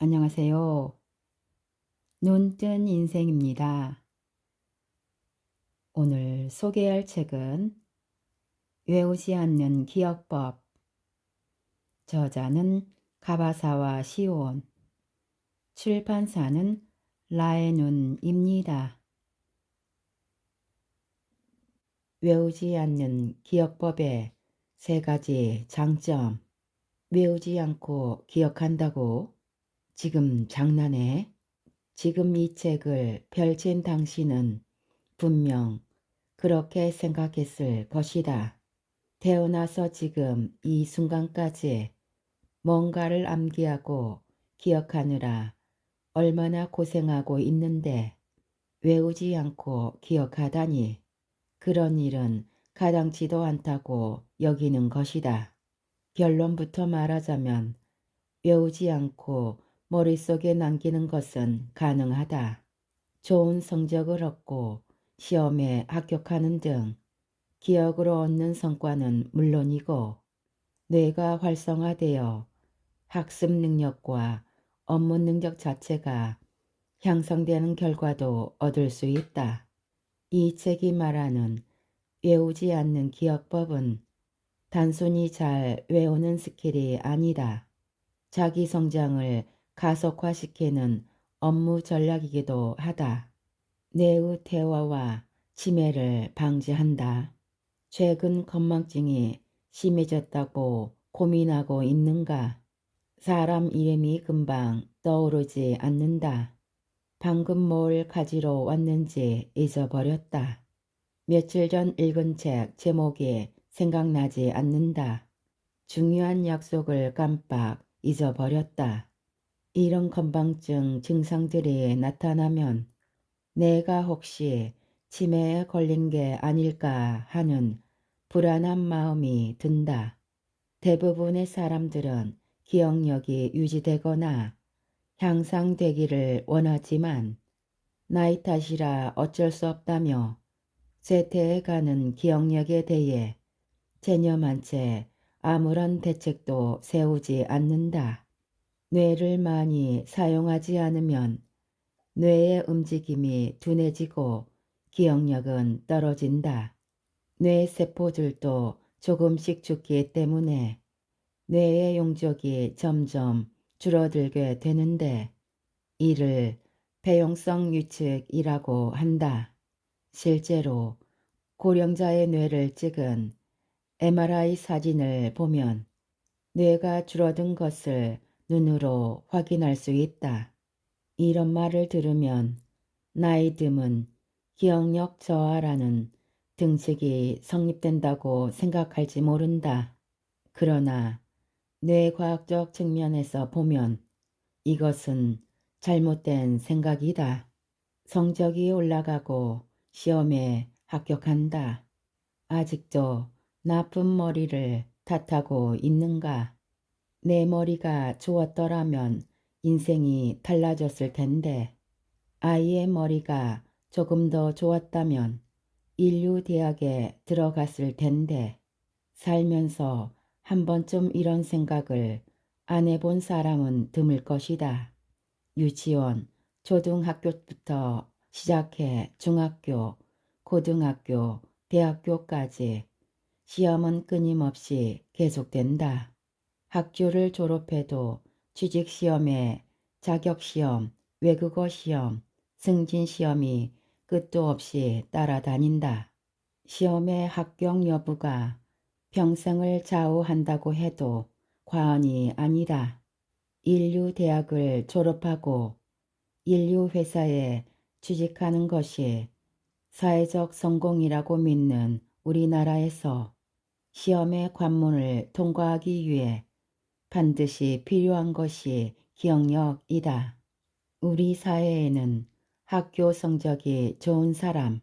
안녕하세요. 눈뜬 인생입니다. 오늘 소개할 책은 외우지 않는 기억법, 저자는 가바사와 시온, 출판사는 라에눈입니다. 외우지 않는 기억법의 세 가지 장점. 외우지 않고 기억한다고? 지금 장난해? 지금 이 책을 펼친 당신은 분명 그렇게 생각했을 것이다. 태어나서 지금 이 순간까지 뭔가를 암기하고 기억하느라 얼마나 고생하고 있는데 외우지 않고 기억하다니. 그런 일은 가당치도 않다고 여기는 것이다. 결론부터 말하자면 외우지 않고 머릿속에 남기는 것은 가능하다. 좋은 성적을 얻고 시험에 합격하는 등 기억으로 얻는 성과는 물론이고 뇌가 활성화되어 학습 능력과 업무 능력 자체가 향상되는 결과도 얻을 수 있다. 이 책이 말하는 외우지 않는 기억법은 단순히 잘 외우는 스킬이 아니다. 자기 성장을 가속화시키는 업무 전략이기도 하다. 뇌의 퇴화와 치매를 방지한다. 최근 건망증이 심해졌다고 고민하고 있는가? 사람 이름이 금방 떠오르지 않는다. 방금 뭘 가지러 왔는지 잊어버렸다. 며칠 전 읽은 책 제목이 생각나지 않는다. 중요한 약속을 깜빡 잊어버렸다. 이런 건망증 증상들이 나타나면 내가 혹시 치매에 걸린 게 아닐까 하는 불안한 마음이 든다. 대부분의 사람들은 기억력이 유지되거나 향상되기를 원하지만 나이 탓이라 어쩔 수 없다며 쇠퇴해가는 기억력에 대해 체념한 채 아무런 대책도 세우지 않는다. 뇌를 많이 사용하지 않으면 뇌의 움직임이 둔해지고 기억력은 떨어진다. 뇌 세포들도 조금씩 죽기 때문에 뇌의 용적이 점점 줄어들게 되는데 이를 폐용성 유축이라고 한다. 실제로 고령자의 뇌를 찍은 MRI 사진을 보면 뇌가 줄어든 것을 눈으로 확인할 수 있다. 이런 말을 들으면 나이 듦은 기억력 저하라는 등식이 성립된다고 생각할지 모른다. 그러나 뇌과학적 측면에서 보면 이것은 잘못된 생각이다. 성적이 올라가고 시험에 합격한다. 아직도 나쁜 머리를 탓하고 있는가? 내 머리가 좋았더라면 인생이 달라졌을 텐데 아이의 머리가 조금 더 좋았다면 인류대학에 들어갔을 텐데 살면서 한 번쯤 이런 생각을 안 해본 사람은 드물 것이다. 유치원, 초등학교부터 시작해 중학교, 고등학교, 대학교까지 시험은 끊임없이 계속된다. 학교를 졸업해도 취직시험에 자격시험, 외국어시험, 승진시험이 끝도 없이 따라다닌다. 시험의 합격 여부가 평생을 좌우한다고 해도 과언이 아니다. 인류 대학을 졸업하고 인류 회사에 취직하는 것이 사회적 성공이라고 믿는 우리나라에서 시험의 관문을 통과하기 위해 반드시 필요한 것이 기억력이다. 우리 사회에는 학교 성적이 좋은 사람,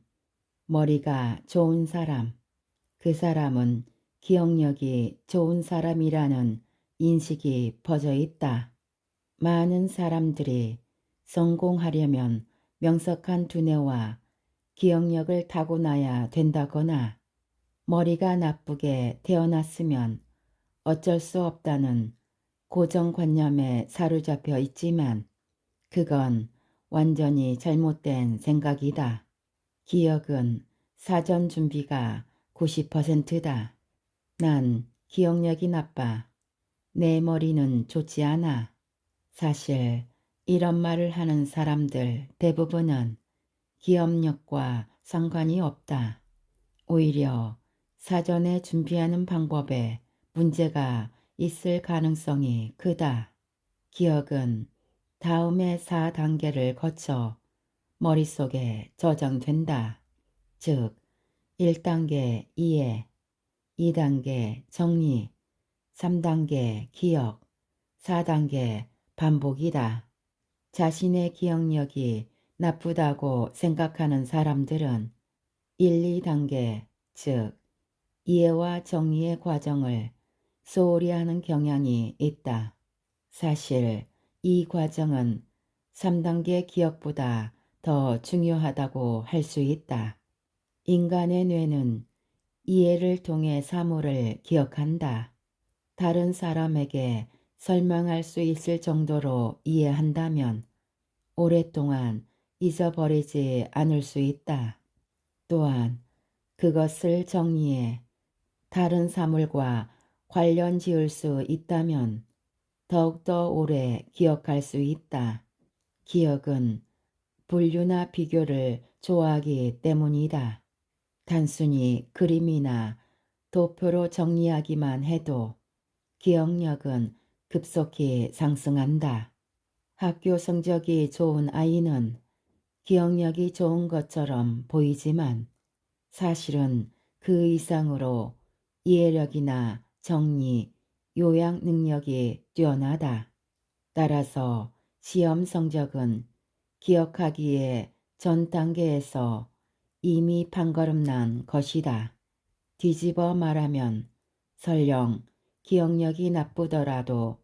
머리가 좋은 사람, 그 사람은 기억력이 좋은 사람이라는 인식이 퍼져 있다. 많은 사람들이 성공하려면 명석한 두뇌와 기억력을 타고나야 된다거나 머리가 나쁘게 태어났으면 어쩔 수 없다는 고정관념에 사로잡혀 있지만 그건 완전히 잘못된 생각이다. 기억은 사전 준비가 90%다. 난 기억력이 나빠. 내 머리는 좋지 않아. 사실 이런 말을 하는 사람들 대부분은 기억력과 상관이 없다. 오히려 사전에 준비하는 방법에 문제가 있을 가능성이 크다. 기억은 다음의 4단계를 거쳐 머릿속에 저장된다. 즉, 1단계 이해, 2단계 정리, 3단계 기억, 4단계 반복이다. 자신의 기억력이 나쁘다고 생각하는 사람들은 1, 2단계, 즉 이해와 정리의 과정을 소홀히 하는 경향이 있다. 사실 이 과정은 3단계 기억보다 더 중요하다고 할 수 있다. 인간의 뇌는 이해를 통해 사물을 기억한다. 다른 사람에게 설명할 수 있을 정도로 이해한다면 오랫동안 잊어버리지 않을 수 있다. 또한 그것을 정리해 다른 사물과 관련 지을 수 있다면 더욱더 오래 기억할 수 있다. 기억은 분류나 비교를 좋아하기 때문이다. 단순히 그림이나 도표로 정리하기만 해도 기억력은 급속히 상승한다. 학교 성적이 좋은 아이는 기억력이 좋은 것처럼 보이지만 사실은 그 이상으로 이해력이나 정리, 요약 능력이 뛰어나다. 따라서 시험 성적은 기억하기에 전 단계에서 이미 판가름난 것이다. 뒤집어 말하면 설령 기억력이 나쁘더라도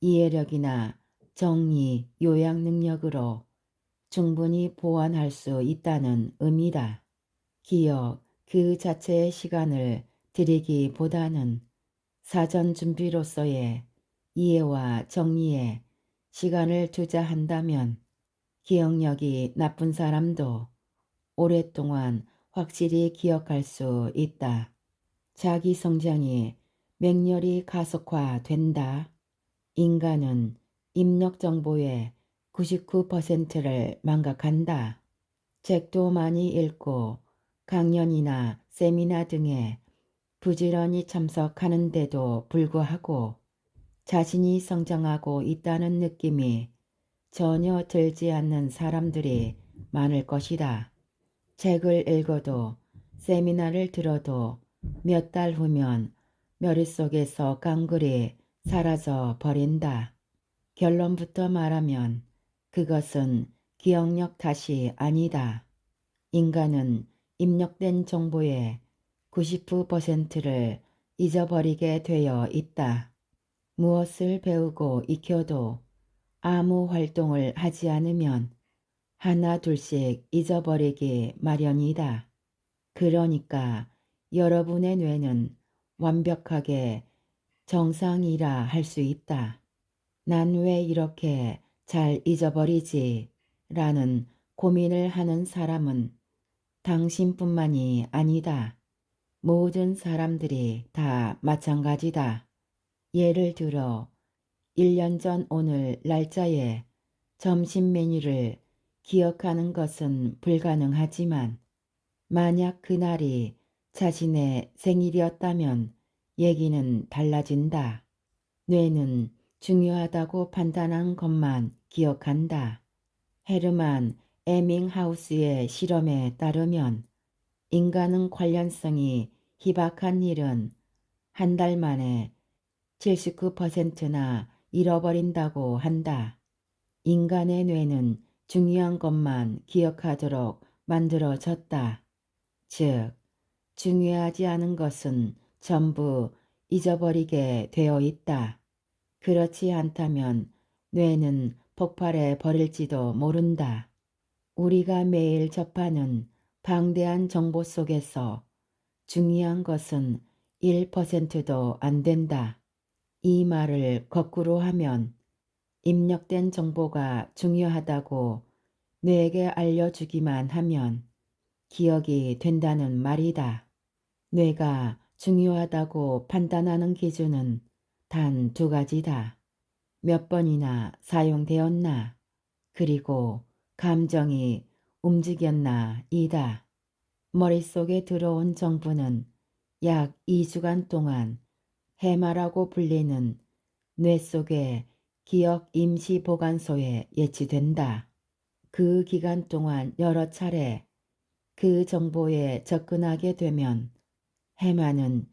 이해력이나 정리, 요약 능력으로 충분히 보완할 수 있다는 의미다. 기억 그 자체의 시간을 들이기보다는 사전 준비로서의 이해와 정리에 시간을 투자한다면 기억력이 나쁜 사람도 오랫동안 확실히 기억할 수 있다. 자기 성장이 맹렬히 가속화된다. 인간은 입력 정보의 99%를 망각한다. 책도 많이 읽고 강연이나 세미나 등에 부지런히 참석하는데도 불구하고 자신이 성장하고 있다는 느낌이 전혀 들지 않는 사람들이 많을 것이다. 책을 읽어도 세미나를 들어도 몇 달 후면 머릿속에서 강글이 사라져 버린다. 결론부터 말하면 그것은 기억력 탓이 아니다. 인간은 입력된 정보의 99%를 잊어버리게 되어 있다. 무엇을 배우고 익혀도 아무 활동을 하지 않으면 하나 둘씩 잊어버리기 마련이다. 그러니까 여러분의 뇌는 완벽하게 정상이라 할 수 있다. 난 왜 이렇게 잘 잊어버리지? 라는 고민을 하는 사람은 당신뿐만이 아니다. 모든 사람들이 다 마찬가지다. 예를 들어 1년 전 오늘 날짜에 점심 메뉴를 기억하는 것은 불가능하지만 만약 그날이 자신의 생일이었다면 얘기는 달라진다. 뇌는 중요하다고 판단한 것만 기억한다. 헤르만 에밍하우스의 실험에 따르면 인간은 관련성이 희박한 일은 한 달 만에 79%나 잃어버린다고 한다. 인간의 뇌는 중요한 것만 기억하도록 만들어졌다. 즉, 중요하지 않은 것은 전부 잊어버리게 되어 있다. 그렇지 않다면 뇌는 폭발해 버릴지도 모른다. 우리가 매일 접하는 방대한 정보 속에서 중요한 것은 1%도 안 된다. 이 말을 거꾸로 하면 입력된 정보가 중요하다고 뇌에게 알려주기만 하면 기억이 된다는 말이다. 뇌가 중요하다고 판단하는 기준은 단 두 가지다. 몇 번이나 사용되었나, 그리고 감정이 움직였나 이다. 머릿속에 들어온 정보는 약 2주간 동안 해마라고 불리는 뇌 속의 기억 임시 보관소에 예치된다. 그 기간 동안 여러 차례 그 정보에 접근하게 되면 해마는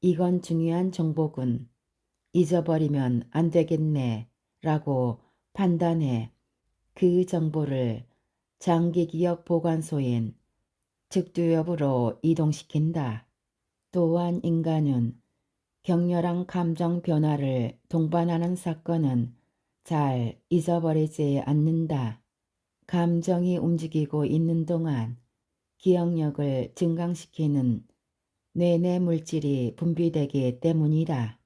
이건 중요한 정보군, 잊어버리면 안 되겠네 라고 판단해 그 정보를 장기기억 보관소인 즉두엽으로 이동시킨다. 또한 인간은 격렬한 감정 변화를 동반하는 사건은 잘 잊어버리지 않는다. 감정이 움직이고 있는 동안 기억력을 증강시키는 뇌내 물질이 분비되기 때문이다.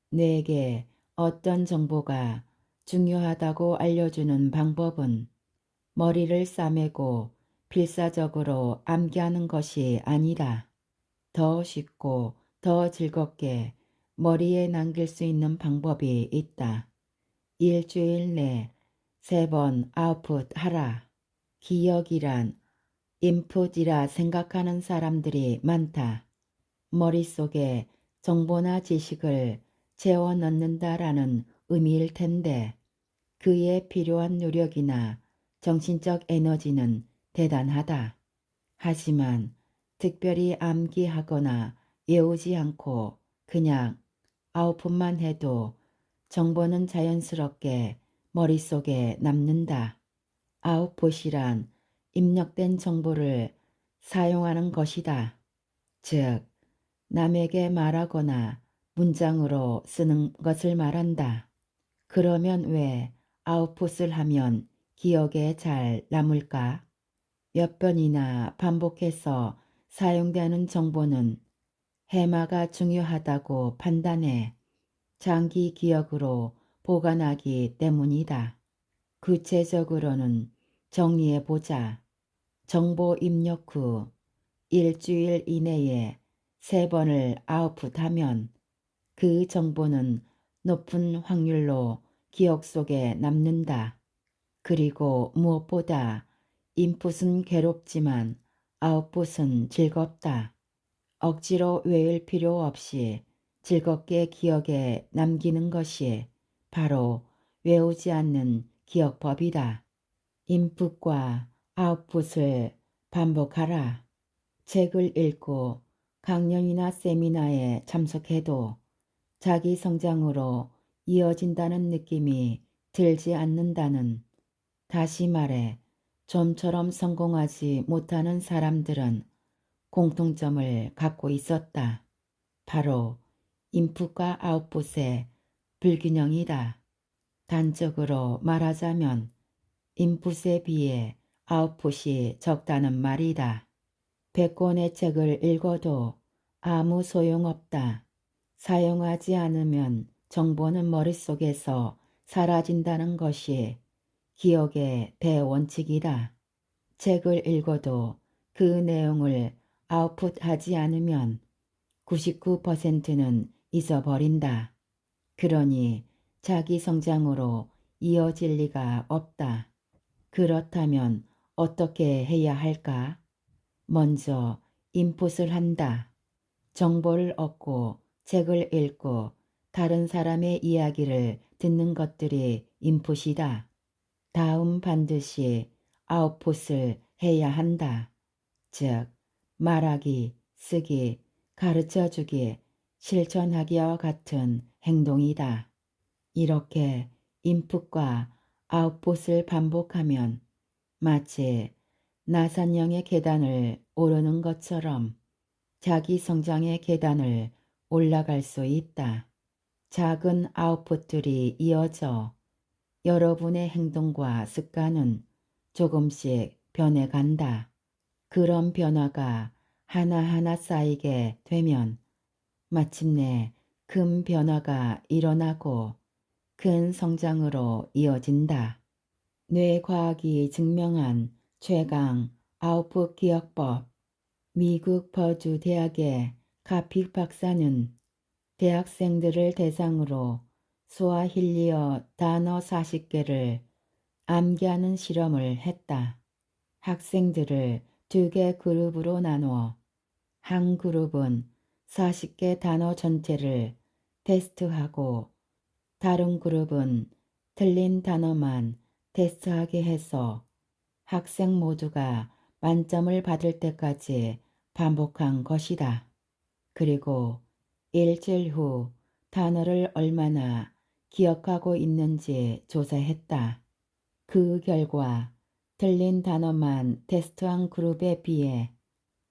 뇌에게 어떤 정보가 중요하다고 알려주는 방법은 머리를 싸매고 필사적으로 암기하는 것이 아니다. 더 쉽고 더 즐겁게 머리에 남길 수 있는 방법이 있다. 일주일 내 3번 아웃풋 하라. 기억이란 인풋이라 생각하는 사람들이 많다. 머릿속에 정보나 지식을 채워 넣는다라는 의미일 텐데 그에 필요한 노력이나 정신적 에너지는 대단하다. 하지만 특별히 암기하거나 외우지 않고 그냥 아웃풋만 해도 정보는 자연스럽게 머릿속에 남는다. 아웃풋이란 입력된 정보를 사용하는 것이다. 즉, 남에게 말하거나 문장으로 쓰는 것을 말한다. 그러면 왜 아웃풋을 하면 기억에 잘 남을까? 몇 번이나 반복해서 사용되는 정보는 해마가 중요하다고 판단해 장기 기억으로 보관하기 때문이다. 구체적으로는 정리해보자. 정보 입력 후 일주일 이내에 3번을 아웃풋하면 그 정보는 높은 확률로 기억 속에 남는다. 그리고 무엇보다 인풋은 괴롭지만 아웃풋은 즐겁다. 억지로 외울 필요 없이 즐겁게 기억에 남기는 것이 바로 외우지 않는 기억법이다. 인풋과 아웃풋을 반복하라. 책을 읽고 강연이나 세미나에 참석해도 자기 성장으로 이어진다는 느낌이 들지 않는다는, 다시 말해 좀처럼 성공하지 못하는 사람들은 공통점을 갖고 있었다. 바로 인풋과 아웃풋의 불균형이다. 단적으로 말하자면 인풋에 비해 아웃풋이 적다는 말이다. 100권의 책을 읽어도 아무 소용없다. 사용하지 않으면 정보는 머릿속에서 사라진다는 것이 기억의 대원칙이다. 책을 읽어도 그 내용을 아웃풋하지 않으면 99%는 잊어버린다. 그러니 자기 성장으로 이어질 리가 없다. 그렇다면 어떻게 해야 할까? 먼저 인풋을 한다. 정보를 얻고 책을 읽고 다른 사람의 이야기를 듣는 것들이 인풋이다. 다음 반드시 아웃풋을 해야 한다. 즉, 말하기, 쓰기, 가르쳐주기, 실천하기와 같은 행동이다. 이렇게 인풋과 아웃풋을 반복하면 마치 나선형의 계단을 오르는 것처럼 자기 성장의 계단을 올라갈 수 있다. 작은 아웃풋들이 이어져 여러분의 행동과 습관은 조금씩 변해간다. 그런 변화가 하나하나 쌓이게 되면 마침내 큰 변화가 일어나고 큰 성장으로 이어진다. 뇌과학이 증명한 최강 아웃풋 기억법. 미국 버주 대학의 카픽 박사는 대학생들을 대상으로 스와힐리어 단어 40개를 암기하는 실험을 했다. 학생들을 2개 그룹으로 나누어 한 그룹은 40개 단어 전체를 테스트하고 다른 그룹은 틀린 단어만 테스트하게 해서 학생 모두가 만점을 받을 때까지 반복한 것이다. 그리고 일주일 후 단어를 얼마나 기억하고 있는지 조사했다. 그 결과 틀린 단어만 테스트한 그룹에 비해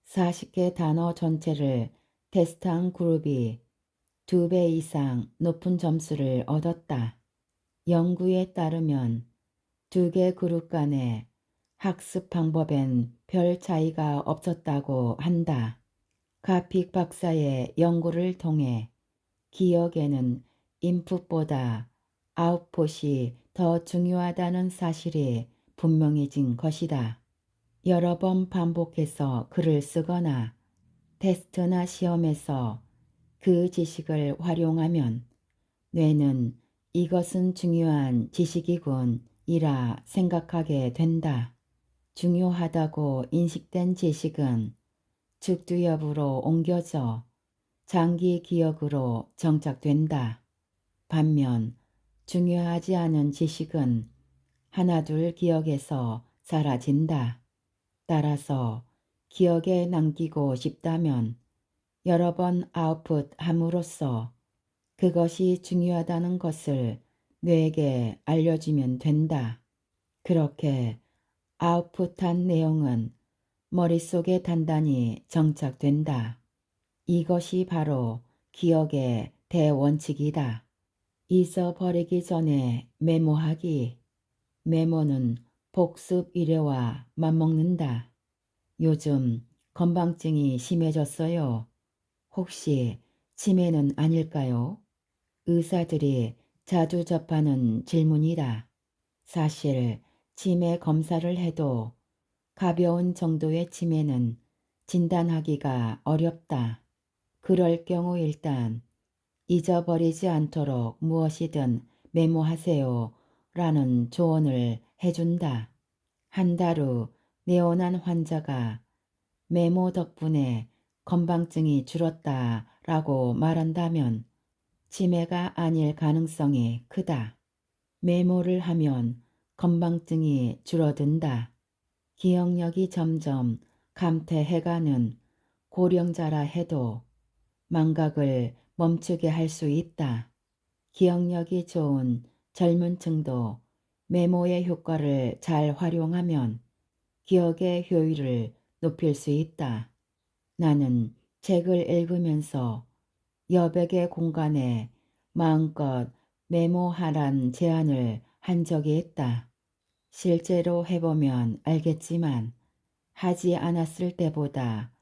40개 단어 전체를 테스트한 그룹이 2배 이상 높은 점수를 얻었다. 연구에 따르면 2개 그룹 간의 학습 방법엔 별 차이가 없었다고 한다. 카픽 박사의 연구를 통해 기억에는 인풋보다 아웃풋이 더 중요하다는 사실이 분명해진 것이다. 여러 번 반복해서 글을 쓰거나 테스트나 시험에서 그 지식을 활용하면 뇌는 이것은 중요한 지식이군 이라 생각하게 된다. 중요하다고 인식된 지식은 즉두엽으로 옮겨져 장기 기억으로 정착된다. 반면 중요하지 않은 지식은 하나둘 기억에서 사라진다. 따라서 기억에 남기고 싶다면 여러 번 아웃풋함으로써 그것이 중요하다는 것을 뇌에게 알려주면 된다. 그렇게 아웃풋한 내용은 머릿속에 단단히 정착된다. 이것이 바로 기억의 대원칙이다. 잊어버리기 전에 메모하기. 메모는 복습 일회와 맞먹는다. 요즘 건망증이 심해졌어요. 혹시 치매는 아닐까요? 의사들이 자주 접하는 질문이다. 사실 치매 검사를 해도 가벼운 정도의 치매는 진단하기가 어렵다. 그럴 경우 일단 잊어버리지 않도록 무엇이든 메모하세요 라는 조언을 해준다. 한 달 후 내원한 환자가 메모 덕분에 건망증이 줄었다 라고 말한다면 치매가 아닐 가능성이 크다. 메모를 하면 건망증이 줄어든다. 기억력이 점점 감퇴해가는 고령자라 해도 망각을 멈추게 할 수 있다. 기억력이 좋은 젊은 층도 메모의 효과를 잘 활용하면 기억의 효율을 높일 수 있다. 나는 책을 읽으면서 여백의 공간에 마음껏 메모하란 제안을 한 적이 있다. 실제로 해보면 알겠지만 하지 않았을 때보다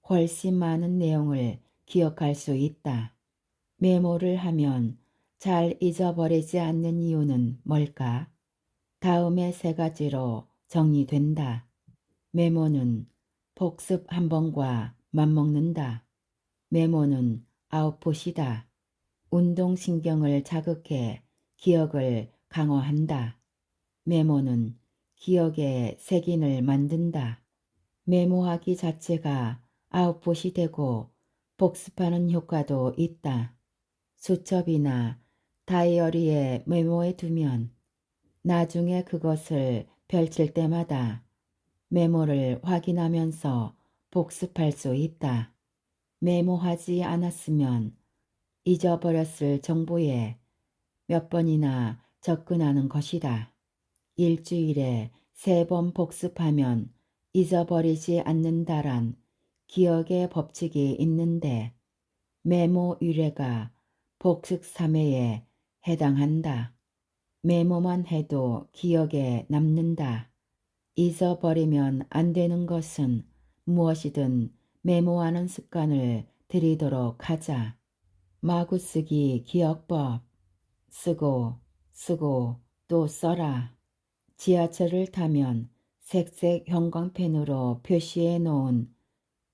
훨씬 많은 내용을 기억할 수 있다. 메모를 하면 잘 잊어버리지 않는 이유는 뭘까? 다음의 3가지로 정리된다. 메모는 복습 한 번과 맞먹는다. 메모는 아웃풋이다. 운동신경을 자극해 기억을 강화한다. 메모는 기억의 색인을 만든다. 메모하기 자체가 아웃풋이 되고 복습하는 효과도 있다. 수첩이나 다이어리에 메모해 두면 나중에 그것을 펼칠 때마다 메모를 확인하면서 복습할 수 있다. 메모하지 않았으면 잊어버렸을 정보에 몇 번이나 접근하는 것이다. 일주일에 3번 복습하면 잊어버리지 않는다란 기억의 법칙이 있는데 메모 의뢰가 복습 3회에 해당한다. 메모만 해도 기억에 남는다. 잊어버리면 안 되는 것은 무엇이든 메모하는 습관을 들이도록 하자. 마구 쓰기 기억법. 쓰고 또 써라. 지하철을 타면 색색 형광펜으로 표시해 놓은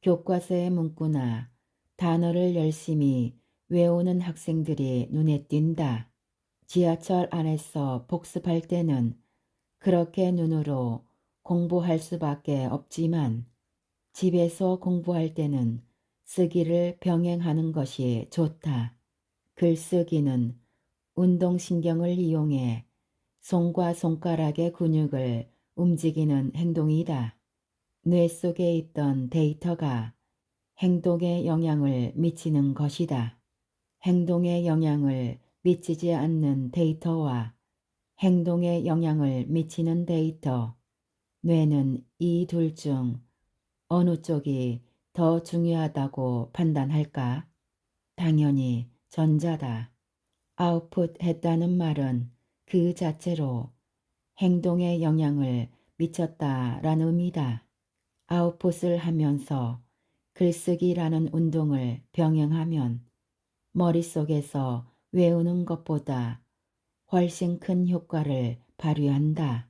교과서의 문구나 단어를 열심히 외우는 학생들이 눈에 띈다. 지하철 안에서 복습할 때는 그렇게 눈으로 공부할 수밖에 없지만 집에서 공부할 때는 쓰기를 병행하는 것이 좋다. 글쓰기는 운동신경을 이용해 손과 손가락의 근육을 움직이는 행동이다. 뇌 속에 있던 데이터가 행동에 영향을 미치는 것이다. 행동에 영향을 미치지 않는 데이터와 행동에 영향을 미치는 데이터. 뇌는 이 둘 중 어느 쪽이 더 중요하다고 판단할까? 당연히 전자다. 아웃풋 했다는 말은 그 자체로 행동에 영향을 미쳤다라는 의미다. 아웃풋을 하면서 글쓰기라는 운동을 병행하면 머릿속에서 외우는 것보다 훨씬 큰 효과를 발휘한다.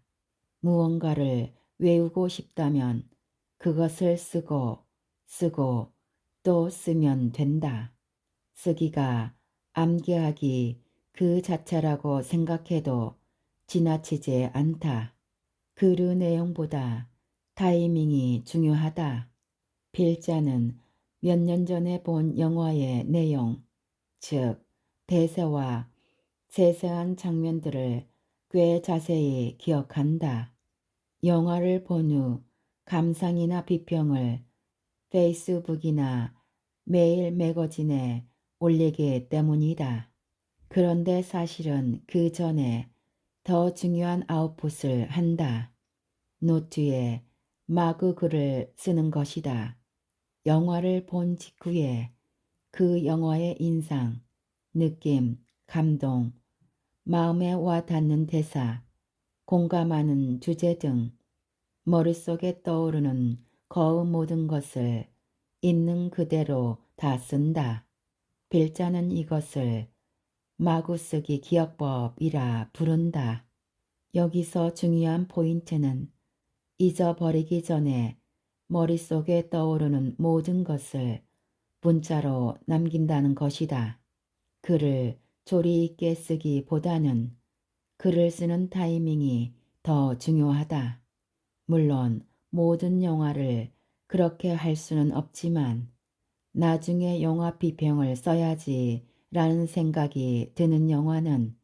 무언가를 외우고 싶다면 그것을 쓰고 또 쓰면 된다. 쓰기가 암기하기 그 자체라고 생각해도 지나치지 않다. 글 내용보다 타이밍이 중요하다. 필자는 몇 년 전에 본 영화의 내용, 즉 대사와 세세한 장면들을 꽤 자세히 기억한다. 영화를 본 후 감상이나 비평을 페이스북이나 메일 매거진에 올리기 때문이다. 그런데 사실은 그 전에 더 중요한 아웃풋을 한다. 노트에 마구 글을 쓰는 것이다. 영화를 본 직후에 그 영화의 인상, 느낌, 감동, 마음에 와 닿는 대사, 공감하는 주제 등 머릿속에 떠오르는 그 모든 것을 있는 그대로 다 쓴다. 필자는 이것을 마구쓰기 기억법이라 부른다. 여기서 중요한 포인트는 잊어버리기 전에 머릿속에 떠오르는 모든 것을 문자로 남긴다는 것이다. 글을 조리 있게 쓰기보다는 글을 쓰는 타이밍이 더 중요하다. 물론 모든 영화를 그렇게 할 수는 없지만 나중에 영화 비평을 써야지 라는 생각이 드는 영화는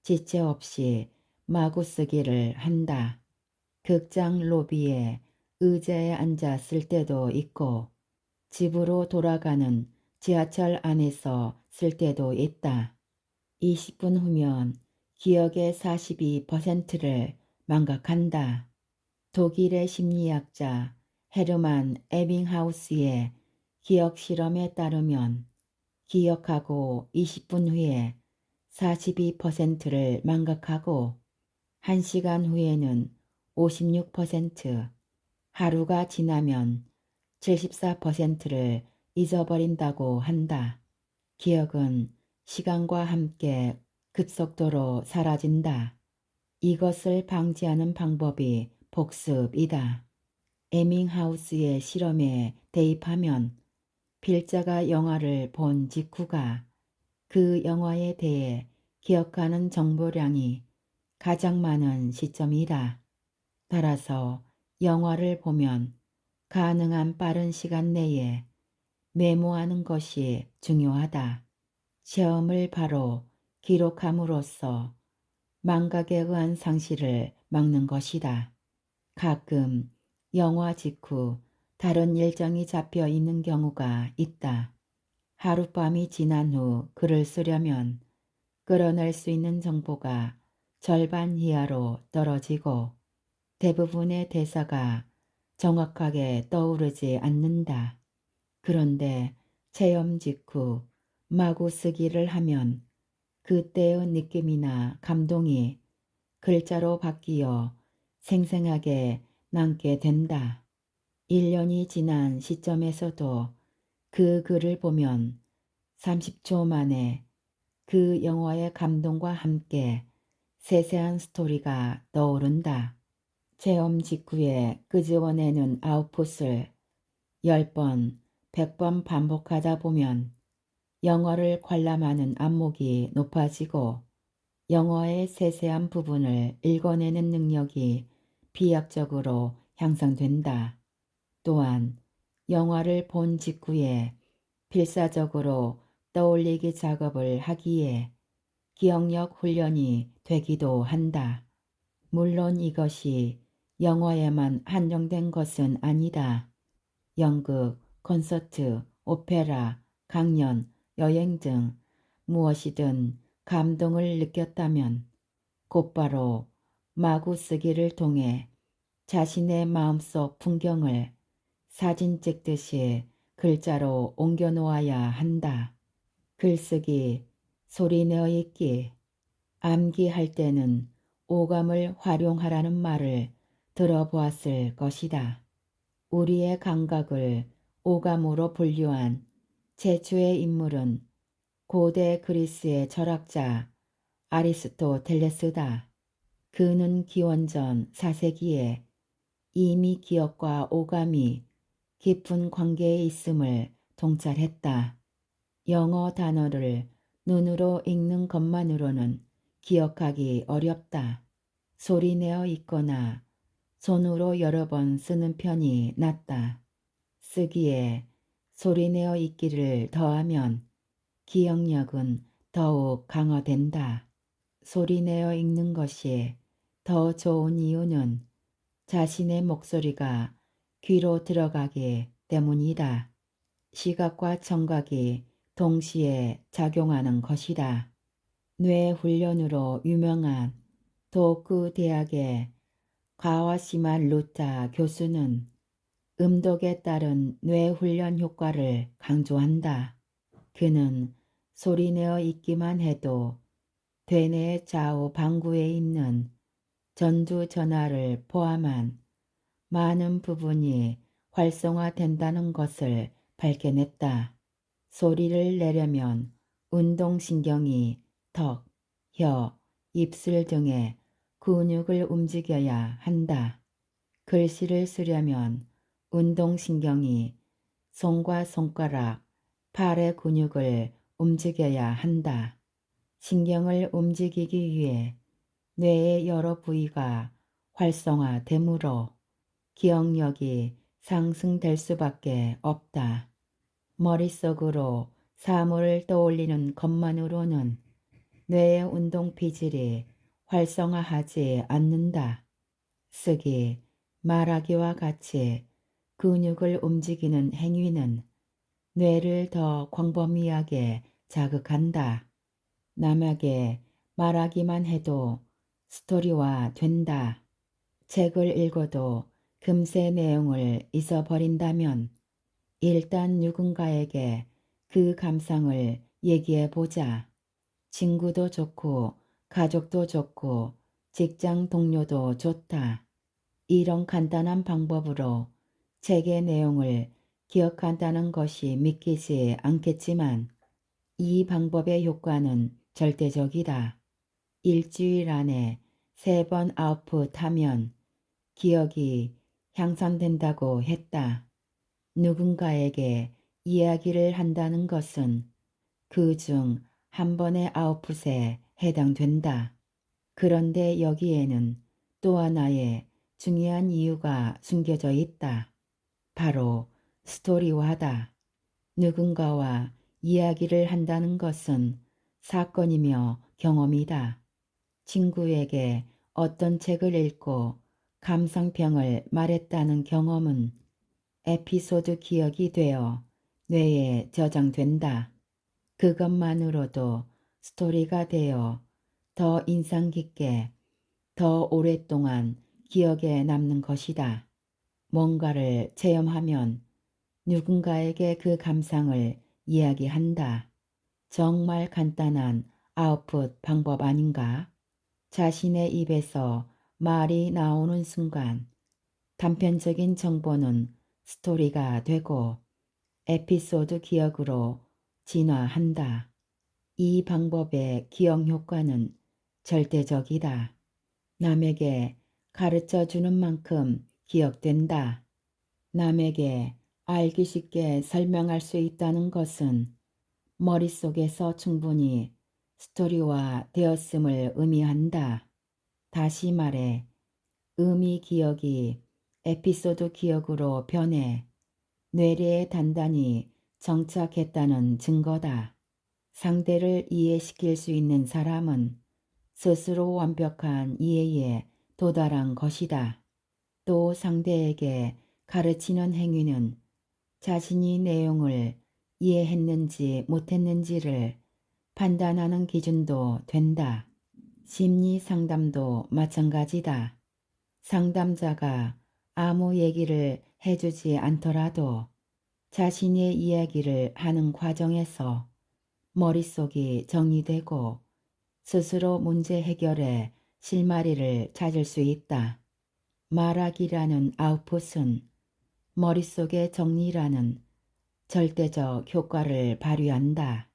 지체 없이 마구 쓰기를 한다. 극장 로비에 의자에 앉아 쓸 때도 있고 집으로 돌아가는 지하철 안에서 쓸 때도 있다. 20분 후면 기억의 42%를 망각한다. 독일의 심리학자 헤르만 에빙하우스의 기억 실험에 따르면 기억하고 20분 후에 42%를 망각하고 1시간 후에는 56%, 하루가 지나면 74%를 잊어버린다고 한다. 기억은 시간과 함께 급속도로 사라진다. 이것을 방지하는 방법이 복습이다. 에밍하우스의 실험에 대입하면 필자가 영화를 본 직후가 그 영화에 대해 기억하는 정보량이 가장 많은 시점이다. 따라서 영화를 보면 가능한 빠른 시간 내에 메모하는 것이 중요하다. 체험을 바로 기록함으로써 망각에 의한 상실을 막는 것이다. 가끔 영화 직후 다른 일정이 잡혀 있는 경우가 있다. 하룻밤이 지난 후 글을 쓰려면 끌어낼 수 있는 정보가 절반 이하로 떨어지고 대부분의 대사가 정확하게 떠오르지 않는다. 그런데 체험 직후 마구 쓰기를 하면 그때의 느낌이나 감동이 글자로 바뀌어 생생하게 남게 된다. 1년이 지난 시점에서도 그 글을 보면 30초 만에 그 영화의 감동과 함께 세세한 스토리가 떠오른다. 체험 직후에 끄집어내는 아웃풋을 10번, 100번 반복하다 보면 영어를 관람하는 안목이 높아지고 영어의 세세한 부분을 읽어내는 능력이 비약적으로 향상된다. 또한 영화를 본 직후에 필사적으로 떠올리기 작업을 하기에 기억력 훈련이 되기도 한다. 물론 이것이 영어에만 한정된 것은 아니다. 연극, 콘서트, 오페라, 강연, 여행 등 무엇이든 감동을 느꼈다면 곧바로 마구 쓰기를 통해 자신의 마음속 풍경을 사진 찍듯이 글자로 옮겨 놓아야 한다. 글쓰기, 소리내어 읽기, 암기할 때는 오감을 활용하라는 말을 들어보았을 것이다. 우리의 감각을 오감으로 분류한 최초의 인물은 고대 그리스의 철학자 아리스토텔레스다. 그는 기원전 4세기에 이미 기억과 오감이 깊은 관계에 있음을 통찰했다. 영어 단어를 눈으로 읽는 것만으로는 기억하기 어렵다. 소리내어 읽거나 손으로 여러 번 쓰는 편이 낫다. 쓰기에 소리내어 읽기를 더하면 기억력은 더욱 강화된다. 소리내어 읽는 것이 더 좋은 이유는 자신의 목소리가 귀로 들어가기 때문이다. 시각과 청각이 동시에 작용하는 것이다. 뇌 훈련으로 유명한 도쿠 대학의 가와시마 루타 교수는 음독에 따른 뇌 훈련 효과를 강조한다. 그는 소리내어 읽기만 해도 대뇌 좌우 방구에 있는 전두전하를 포함한 많은 부분이 활성화된다는 것을 밝혀냈다. 소리를 내려면 운동신경이 턱, 혀, 입술 등의 근육을 움직여야 한다. 글씨를 쓰려면 운동신경이 손과 손가락, 팔의 근육을 움직여야 한다. 신경을 움직이기 위해 뇌의 여러 부위가 활성화되므로 기억력이 상승될 수밖에 없다. 머릿속으로 사물을 떠올리는 것만으로는 뇌의 운동 피질이 활성화하지 않는다. 쓰기, 말하기와 같이 근육을 움직이는 행위는 뇌를 더 광범위하게 자극한다. 남에게 말하기만 해도 스토리화 된다. 책을 읽어도 금세 내용을 잊어버린다면 일단 누군가에게 그 감상을 얘기해 보자. 친구도 좋고 가족도 좋고 직장 동료도 좋다. 이런 간단한 방법으로 책의 내용을 기억한다는 것이 믿기지 않겠지만 이 방법의 효과는 절대적이다. 일주일 안에 3번 아웃풋하면 기억이 향상된다고 했다. 누군가에게 이야기를 한다는 것은 그 중 한 번의 아웃풋에 해당된다. 그런데 여기에는 또 하나의 중요한 이유가 숨겨져 있다. 바로 스토리화다. 누군가와 이야기를 한다는 것은 사건이며 경험이다. 친구에게 어떤 책을 읽고 감상평을 말했다는 경험은 에피소드 기억이 되어 뇌에 저장된다. 그것만으로도 스토리가 되어 더 인상 깊게, 더 오랫동안 기억에 남는 것이다. 뭔가를 체험하면 누군가에게 그 감상을 이야기한다. 정말 간단한 아웃풋 방법 아닌가? 자신의 입에서 말이 나오는 순간 단편적인 정보는 스토리가 되고 에피소드 기억으로 진화한다. 이 방법의 기억 효과는 절대적이다. 남에게 가르쳐 주는 만큼 기억된다. 남에게 알기 쉽게 설명할 수 있다는 것은 머릿속에서 충분히 스토리화 되었음을 의미한다. 다시 말해, 의미 기억이 에피소드 기억으로 변해 뇌리에 단단히 정착했다는 증거다. 상대를 이해시킬 수 있는 사람은 스스로 완벽한 이해에 도달한 것이다. 또 상대에게 가르치는 행위는 자신이 내용을 이해했는지 못했는지를 판단하는 기준도 된다. 심리 상담도 마찬가지다. 상담자가 아무 얘기를 해주지 않더라도 자신의 이야기를 하는 과정에서 머릿속이 정리되고 스스로 문제 해결에 실마리를 찾을 수 있다. 말하기라는 아웃풋은 머릿속의 정리라는 절대적 효과를 발휘한다.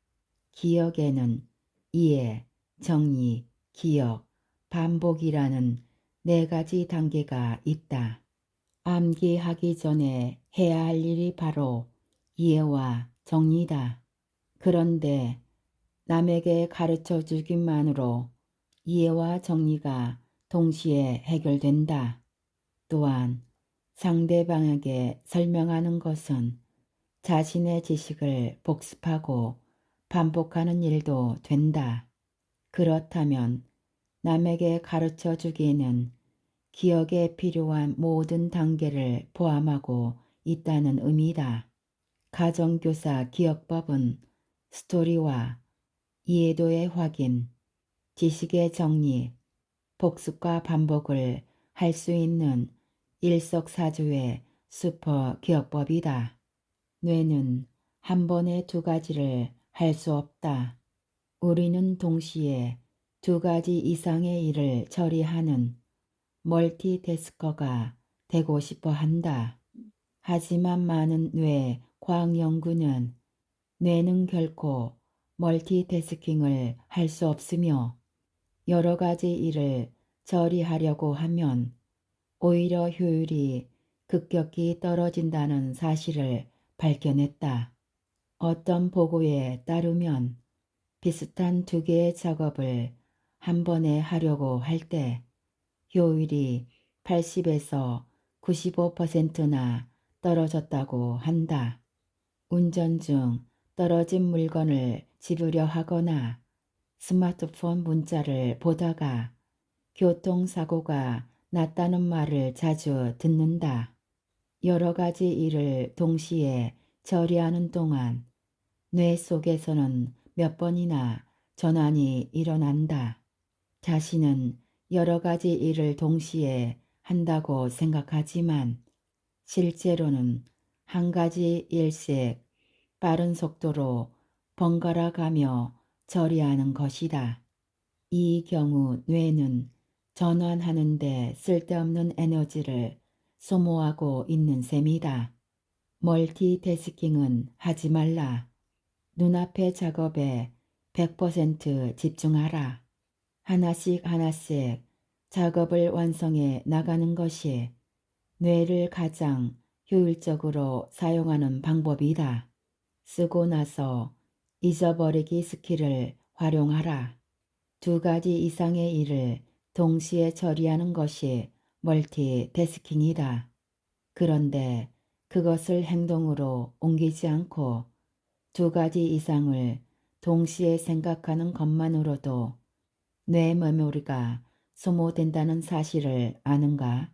기억에는 이해, 정리, 기억, 반복이라는 4가지 단계가 있다. 암기하기 전에 해야 할 일이 바로 이해와 정리다. 그런데 남에게 가르쳐 주기만으로 이해와 정리가 동시에 해결된다. 또한 상대방에게 설명하는 것은 자신의 지식을 복습하고 반복하는 일도 된다. 그렇다면 남에게 가르쳐 주기에는 기억에 필요한 모든 단계를 포함하고 있다는 의미다. 가정교사 기억법은 스토리와 이해도의 확인, 지식의 정리, 복습과 반복을 할 수 있는 일석사조의 슈퍼 기억법이다. 뇌는 한 번에 2가지를 할 수 없다. 우리는 동시에 2가지 이상의 일을 처리하는 멀티태스커가 되고 싶어 한다. 하지만 많은 뇌 과학 연구는 뇌는 결코 멀티태스킹을 할 수 없으며 여러 가지 일을 처리하려고 하면 오히려 효율이 급격히 떨어진다는 사실을 밝혀냈다. 어떤 보고에 따르면 비슷한 2개의 작업을 한 번에 하려고 할 때 효율이 80에서 95%나 떨어졌다고 한다. 운전 중 떨어진 물건을 집으려 하거나 스마트폰 문자를 보다가 교통사고가 났다는 말을 자주 듣는다. 여러 가지 일을 동시에 처리하는 동안 뇌 속에서는 몇 번이나 전환이 일어난다. 자신은 여러 가지 일을 동시에 한다고 생각하지만 실제로는 한 가지 일씩 빠른 속도로 번갈아 가며 처리하는 것이다. 이 경우 뇌는 전환하는 데 쓸데없는 에너지를 소모하고 있는 셈이다. 멀티태스킹은 하지 말라. 눈앞의 작업에 100% 집중하라. 하나씩 하나씩 작업을 완성해 나가는 것이 뇌를 가장 효율적으로 사용하는 방법이다. 쓰고 나서 잊어버리기 스킬을 활용하라. 2가지 이상의 일을 동시에 처리하는 것이 멀티태스킹이다. 그런데 그것을 행동으로 옮기지 않고 2가지 이상을 동시에 생각하는 것만으로도 뇌 메모리가 소모된다는 사실을 아는가?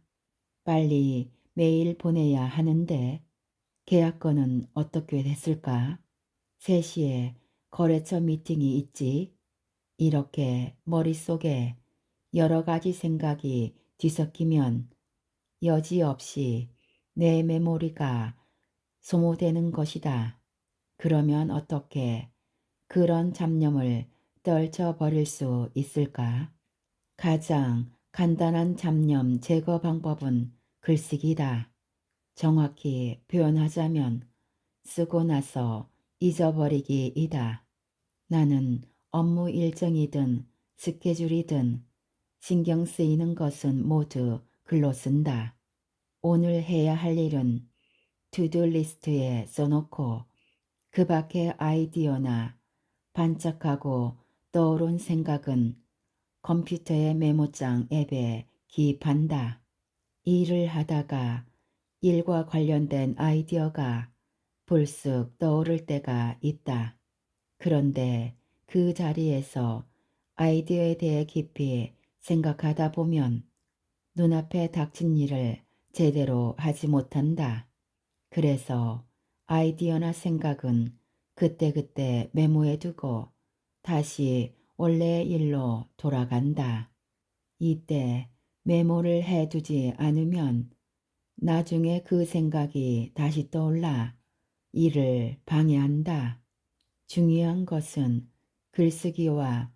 빨리 메일 보내야 하는데 계약건은 어떻게 됐을까? 3시에 거래처 미팅이 있지? 이렇게 머릿속에 여러 가지 생각이 뒤섞이면 여지없이 내 메모리가 소모되는 것이다. 그러면 어떻게 그런 잡념을 떨쳐버릴 수 있을까? 가장 간단한 잡념 제거 방법은 글쓰기다. 정확히 표현하자면 쓰고 나서 잊어버리기이다. 나는 업무 일정이든 스케줄이든 신경 쓰이는 것은 모두 글로 쓴다. 오늘 해야 할 일은 투두 리스트에 써놓고 그 밖의 아이디어나 반짝하고 떠오른 생각은 컴퓨터의 메모장 앱에 기입한다. 일을 하다가 일과 관련된 아이디어가 불쑥 떠오를 때가 있다. 그런데 그 자리에서 아이디어에 대해 깊이 생각하다 보면 눈앞에 닥친 일을 제대로 하지 못한다. 그래서 아이디어나 생각은 그때그때 메모해두고 다시 원래의 일로 돌아간다. 이때 메모를 해두지 않으면 나중에 그 생각이 다시 떠올라 일을 방해한다. 중요한 것은 글쓰기와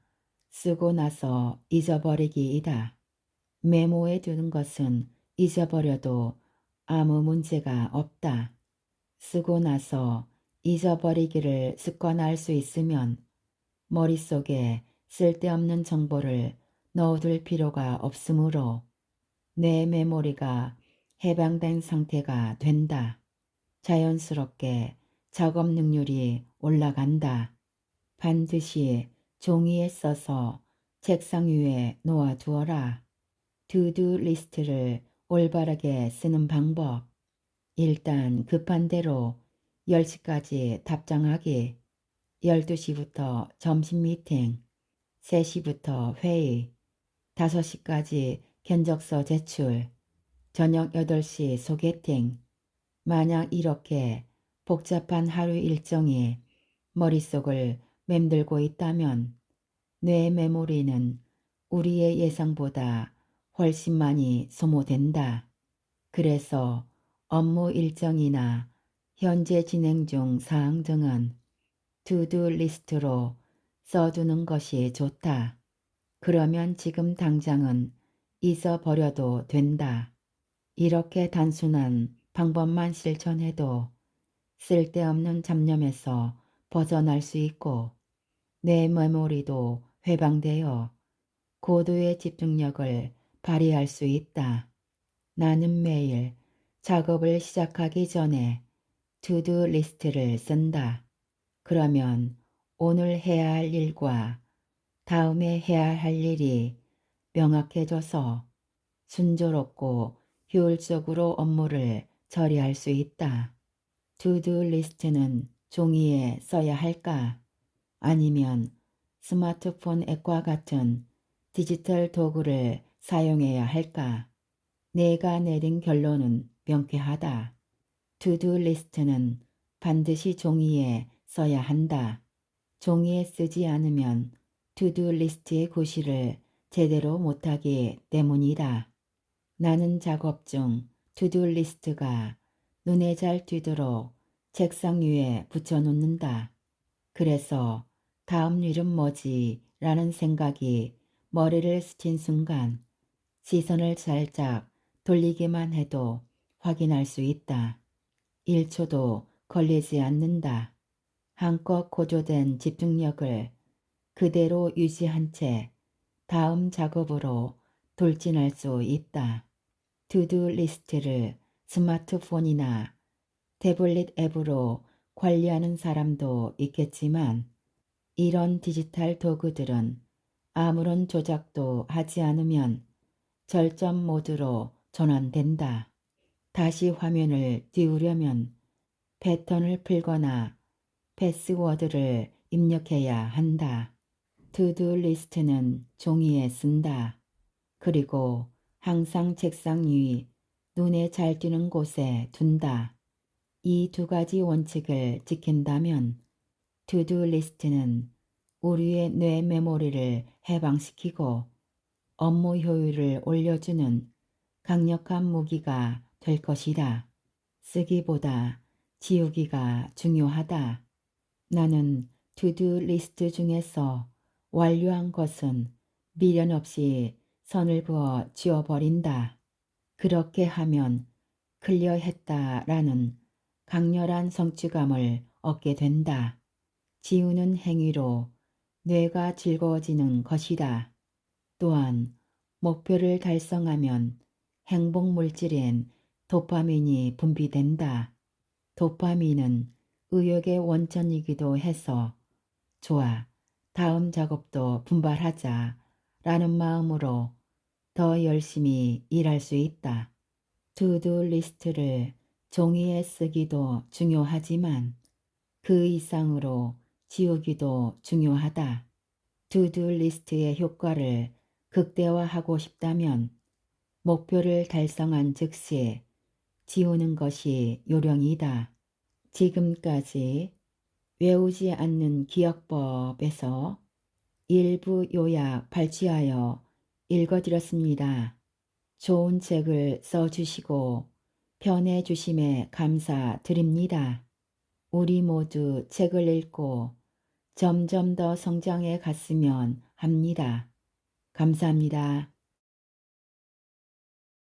쓰고 나서 잊어버리기이다. 메모해 두는 것은 잊어버려도 아무 문제가 없다. 쓰고 나서 잊어버리기를 습관할 수 있으면 머릿속에 쓸데없는 정보를 넣어둘 필요가 없으므로 뇌 메모리가 해방된 상태가 된다. 자연스럽게 작업 능률이 올라간다. 반드시 종이에 써서 책상 위에 놓아두어라. 투두 리스트를 올바르게 쓰는 방법. 일단 급한 대로 10시까지 답장하기, 12시부터 점심 미팅, 3시부터 회의, 5시까지 견적서 제출, 저녁 8시 소개팅. 만약 이렇게 복잡한 하루 일정이 머릿속을 맴돌고 있다면 뇌 메모리는 우리의 예상보다 훨씬 많이 소모된다. 그래서 업무 일정이나 현재 진행 중 사항 등은 투두 리스트로 써두는 것이 좋다. 그러면 지금 당장은 잊어버려도 된다. 이렇게 단순한 방법만 실천해도 쓸데없는 잡념에서 벗어날 수 있고 내 메모리도 회방되어 고도의 집중력을 발휘할 수 있다. 나는 매일 작업을 시작하기 전에 투두 리스트를 쓴다. 그러면 오늘 해야 할 일과 다음에 해야 할 일이 명확해져서 순조롭고 효율적으로 업무를 처리할 수 있다. 투두 리스트는 종이에 써야 할까? 아니면 스마트폰 앱과 같은 디지털 도구를 사용해야 할까? 내가 내린 결론은 명쾌하다. 투두 리스트는 반드시 종이에 써야 한다. 종이에 쓰지 않으면 투두 리스트의 구실을 제대로 못하기 때문이다. 나는 작업 중 투두 리스트가 눈에 잘 띄도록 책상 위에 붙여놓는다. 그래서 다음 일은 뭐지? 라는 생각이 머리를 스친 순간 시선을 살짝 돌리기만 해도 확인할 수 있다. 1초도 걸리지 않는다. 한껏 고조된 집중력을 그대로 유지한 채 다음 작업으로 돌진할 수 있다. 투두 리스트를 스마트폰이나 태블릿 앱으로 관리하는 사람도 있겠지만 이런 디지털 도구들은 아무런 조작도 하지 않으면 절전 모드로 전환된다. 다시 화면을 띄우려면 패턴을 풀거나 패스워드를 입력해야 한다. 투두 리스트는 종이에 쓴다. 그리고 항상 책상 위 눈에 잘 띄는 곳에 둔다. 이 두 가지 원칙을 지킨다면 투두 리스트는 우리의 뇌 메모리를 해방시키고 업무 효율을 올려주는 강력한 무기가 될 것이다. 쓰기보다 지우기가 중요하다. 나는 투두 리스트 중에서 완료한 것은 미련 없이 선을 그어 지워버린다. 그렇게 하면 클리어했다라는 강렬한 성취감을 얻게 된다. 지우는 행위로 뇌가 즐거워지는 것이다. 또한 목표를 달성하면 행복 물질인 도파민이 분비된다. 도파민은 의욕의 원천이기도 해서 좋아, 다음 작업도 분발하자 라는 마음으로 더 열심히 일할 수 있다. 투두 리스트를 종이에 쓰기도 중요하지만 그 이상으로 지우기도 중요하다. 투두 리스트의 효과를 극대화하고 싶다면 목표를 달성한 즉시 지우는 것이 요령이다. 지금까지 외우지 않는 기억법에서 일부 요약 발췌하여 읽어드렸습니다. 좋은 책을 써주시고 편해주심에 감사드립니다. 우리 모두 책을 읽고 점점 더 성장해 갔으면 합니다. 감사합니다.